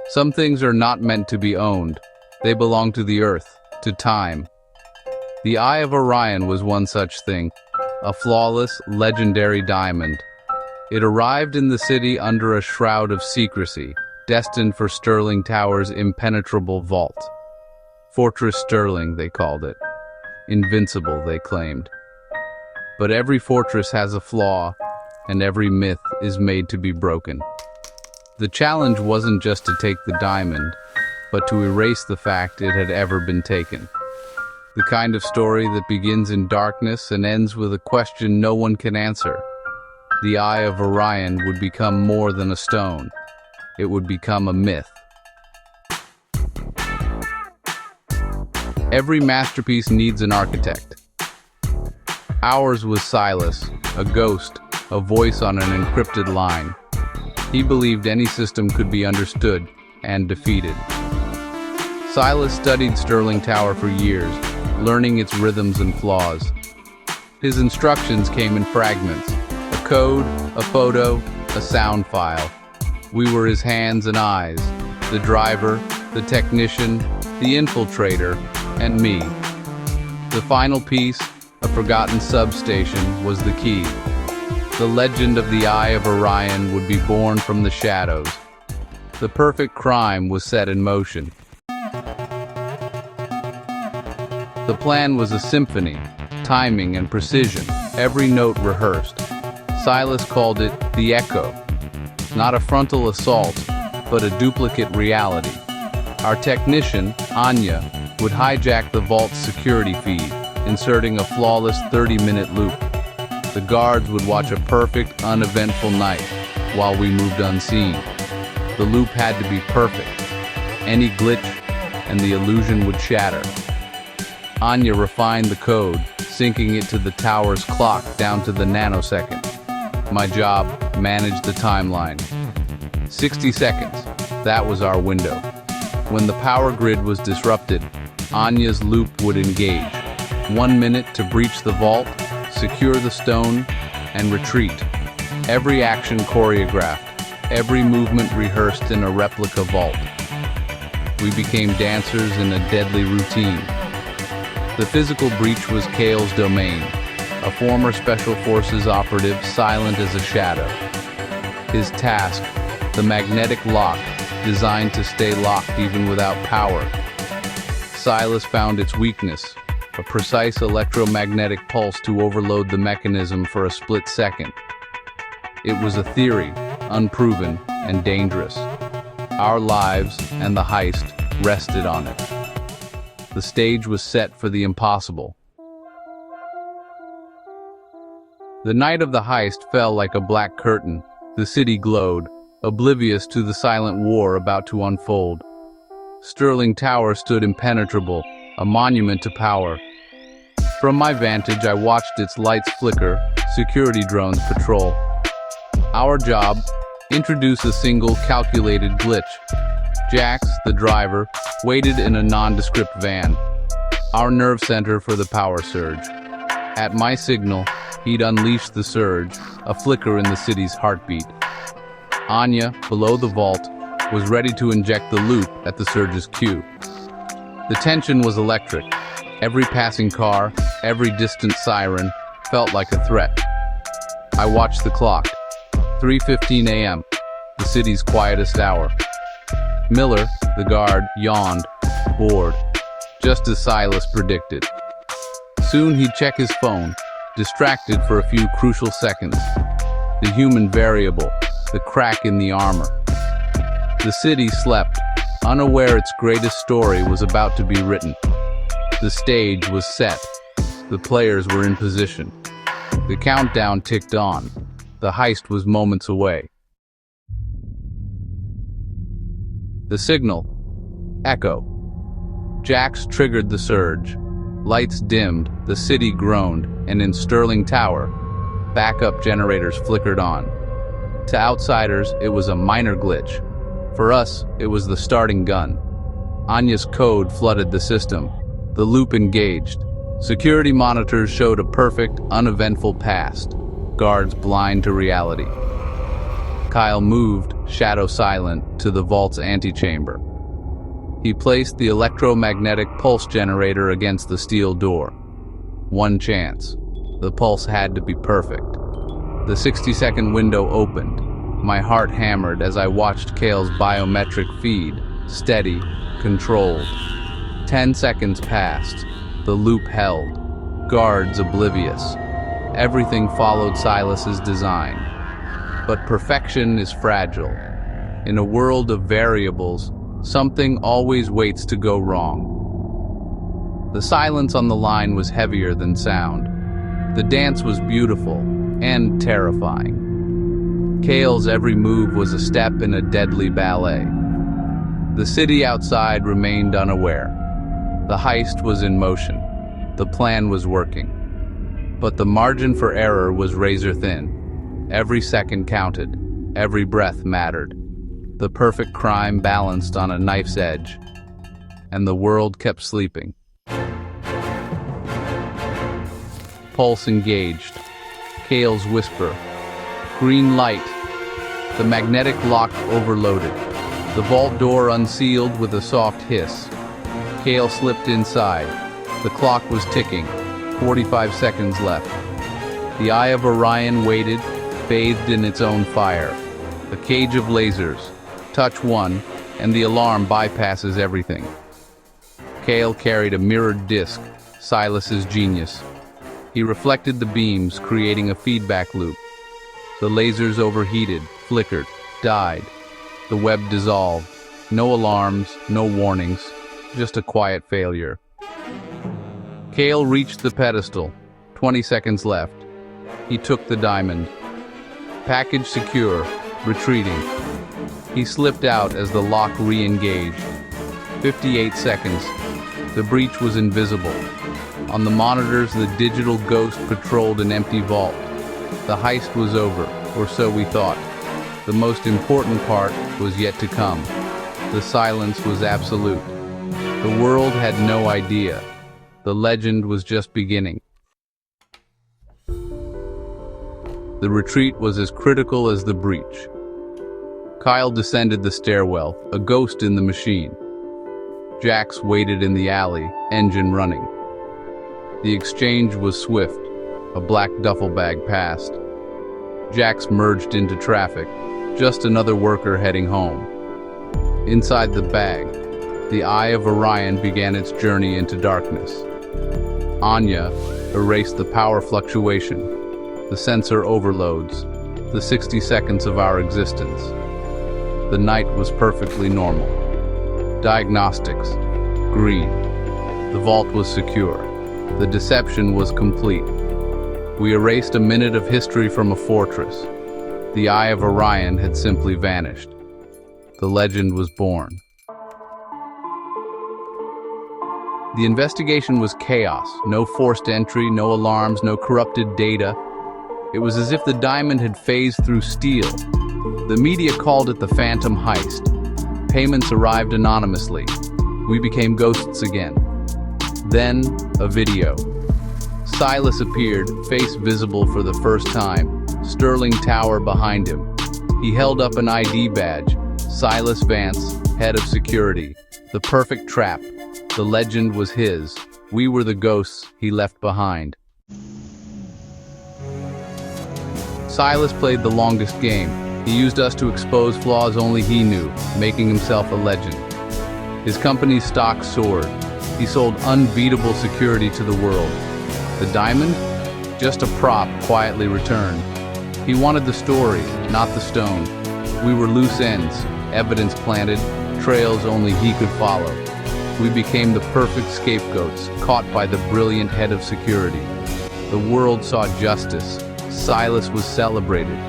Some things are not meant to be owned. They belong to the earth, to time. The Eye of Orion was one such thing, a flawless, legendary diamond. It arrived in the city under a shroud of secrecy, destined for Sterling Tower's impenetrable vault. Fortress Sterling, they called it. Invincible, they claimed. But every fortress has a flaw, and every myth is made to be broken. The challenge wasn't just to take the diamond, but to erase the fact it had ever been taken. The kind of story that begins in darkness and ends with a question no one can answer. The Eye of Orion would become more than a stone. It would become a myth. Every masterpiece needs an architect. Ours was Silas, a ghost, a voice on an encrypted line. He believed any system could be understood and defeated. Silas studied Sterling Tower for years, learning its rhythms and flaws. His instructions came in fragments, a code, a photo, a sound file. We were his hands and eyes, the driver, the technician, the infiltrator, and me. The final piece, a forgotten substation, was the key. The legend of the Eye of Orion would be born from the shadows. The perfect crime was set in motion. The plan was a symphony, timing and precision, every note rehearsed. Silas called it the echo. Not a frontal assault, but a duplicate reality. Our technician, Anya, would hijack the vault's security feed, inserting a flawless 30-minute loop. The guards would watch a perfect, uneventful night, while we moved unseen. The loop had to be perfect. Any glitch, and the illusion would shatter. Anya refined the code, syncing it to the tower's clock down to the nanosecond. My job, manage the timeline. 60 seconds, that was our window. When the power grid was disrupted, Anya's loop would engage. 1 minute to breach the vault, secure the stone, and retreat. Every action choreographed, every movement rehearsed in a replica vault. We became dancers in a deadly routine. The physical breach was Kale's domain, a former Special Forces operative silent as a shadow. His task, the magnetic lock, designed to stay locked even without power. Silas found its weakness, a precise electromagnetic pulse to overload the mechanism for a split second. It was a theory, unproven and dangerous. Our lives and the heist rested on it. The stage was set for the impossible. The night of the heist fell like a black curtain. The city glowed, oblivious to the silent war about to unfold. Sterling Tower stood impenetrable, a monument to power. From my vantage, I watched its lights flicker, security drones patrol. Our job, introduce a single calculated glitch. Jax, the driver, waited in a nondescript van. Our nerve center for the power surge. At my signal, he'd unleash the surge, a flicker in the city's heartbeat. Anya, below the vault, was ready to inject the loop at the surge's cue. The tension was electric. Every passing car, every distant siren, felt like a threat. I watched the clock. 3:15 a.m., the city's quietest hour. Miller, the guard, yawned, bored, just as Silas predicted. Soon he'd check his phone, distracted for a few crucial seconds. The human variable, the crack in the armor. The city slept, unaware its greatest story was about to be written. The stage was set. The players were in position. The countdown ticked on. The heist was moments away. The signal. Echo. Jax triggered the surge. Lights dimmed, the city groaned, and in Sterling Tower, backup generators flickered on. To outsiders, it was a minor glitch. For us, it was the starting gun. Anya's code flooded the system. The loop engaged. Security monitors showed a perfect, uneventful past. Guards blind to reality. Kyle moved, shadow silent, to the vault's antechamber. He placed the electromagnetic pulse generator against the steel door. One chance. The pulse had to be perfect. The 60-second window opened. My heart hammered as I watched Kale's biometric feed, steady, controlled. 10 seconds passed. The loop held. Guards oblivious. Everything followed Silas's design. But perfection is fragile. In a world of variables, something always waits to go wrong. The silence on the line was heavier than sound. The dance was beautiful and terrifying. Kale's every move was a step in a deadly ballet. The city outside remained unaware. The heist was in motion. The plan was working. But the margin for error was razor thin. Every second counted. Every breath mattered. The perfect crime balanced on a knife's edge. And the world kept sleeping. Pulse engaged. Kale's whisper. Green light. The magnetic lock overloaded. The vault door unsealed with a soft hiss. Kale slipped inside. The clock was ticking. 45 seconds left. The Eye of Orion waited, bathed in its own fire. A cage of lasers. Touch one, and the alarm bypasses everything. Kale carried a mirrored disc, Silas's genius. He reflected the beams, creating a feedback loop. The lasers overheated, flickered, died. The web dissolved. No alarms, no warnings, just a quiet failure. Kale reached the pedestal. 20 seconds left. He took the diamond. Package secure, retreating. He slipped out as the lock re-engaged. 58 seconds. The breach was invisible. On the monitors, the digital ghost patrolled an empty vault. The heist was over, or so we thought. The most important part was yet to come. The silence was absolute. The world had no idea. The legend was just beginning. The retreat was as critical as the breach. Kyle descended the stairwell, a ghost in the machine. Jax waited in the alley, engine running. The exchange was swift. A black duffel bag passed. Jax merged into traffic, just another worker heading home. Inside the bag, the Eye of Orion began its journey into darkness. Anya erased the power fluctuation, the sensor overloads, the 60 seconds of our existence. The night was perfectly normal. Diagnostics, green. The vault was secure. The deception was complete. We erased a minute of history from a fortress. The Eye of Orion had simply vanished. The legend was born. The investigation was chaos. No forced entry, no alarms, no corrupted data. It was as if the diamond had phased through steel. The media called it the Phantom Heist. Payments arrived anonymously. We became ghosts again. Then, a video. Silas appeared, face visible for the first time, Sterling Tower behind him. He held up an ID badge. Silas Vance, head of security. The perfect trap. The legend was his. We were the ghosts he left behind. Silas played the longest game. He used us to expose flaws only he knew, making himself a legend. His company's stock soared. He sold unbeatable security to the world. The diamond? Just a prop quietly returned. He wanted the story, not the stone. We were loose ends, evidence planted, trails only he could follow. We became the perfect scapegoats, caught by the brilliant head of security. The world saw justice. Silas was celebrated.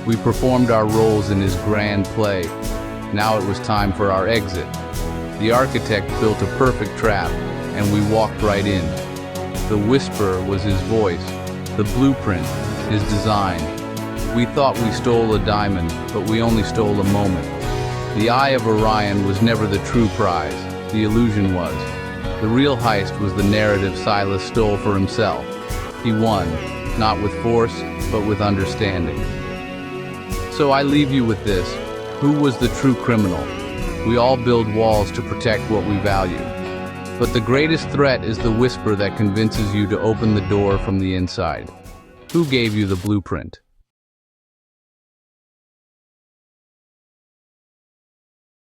We performed our roles in his grand play. Now it was time for our exit. The architect built a perfect trap, and we walked right in. The whisper was his voice, the blueprint, his design. We thought we stole a diamond, but we only stole a moment. The Eye of Orion was never the true prize. The illusion was. The real heist was the narrative Silas stole for himself. He won, not with force, but with understanding. So I leave you with this. Who was the true criminal? We all build walls to protect what we value. But the greatest threat is the whisper that convinces you to open the door from the inside. Who gave you the blueprint?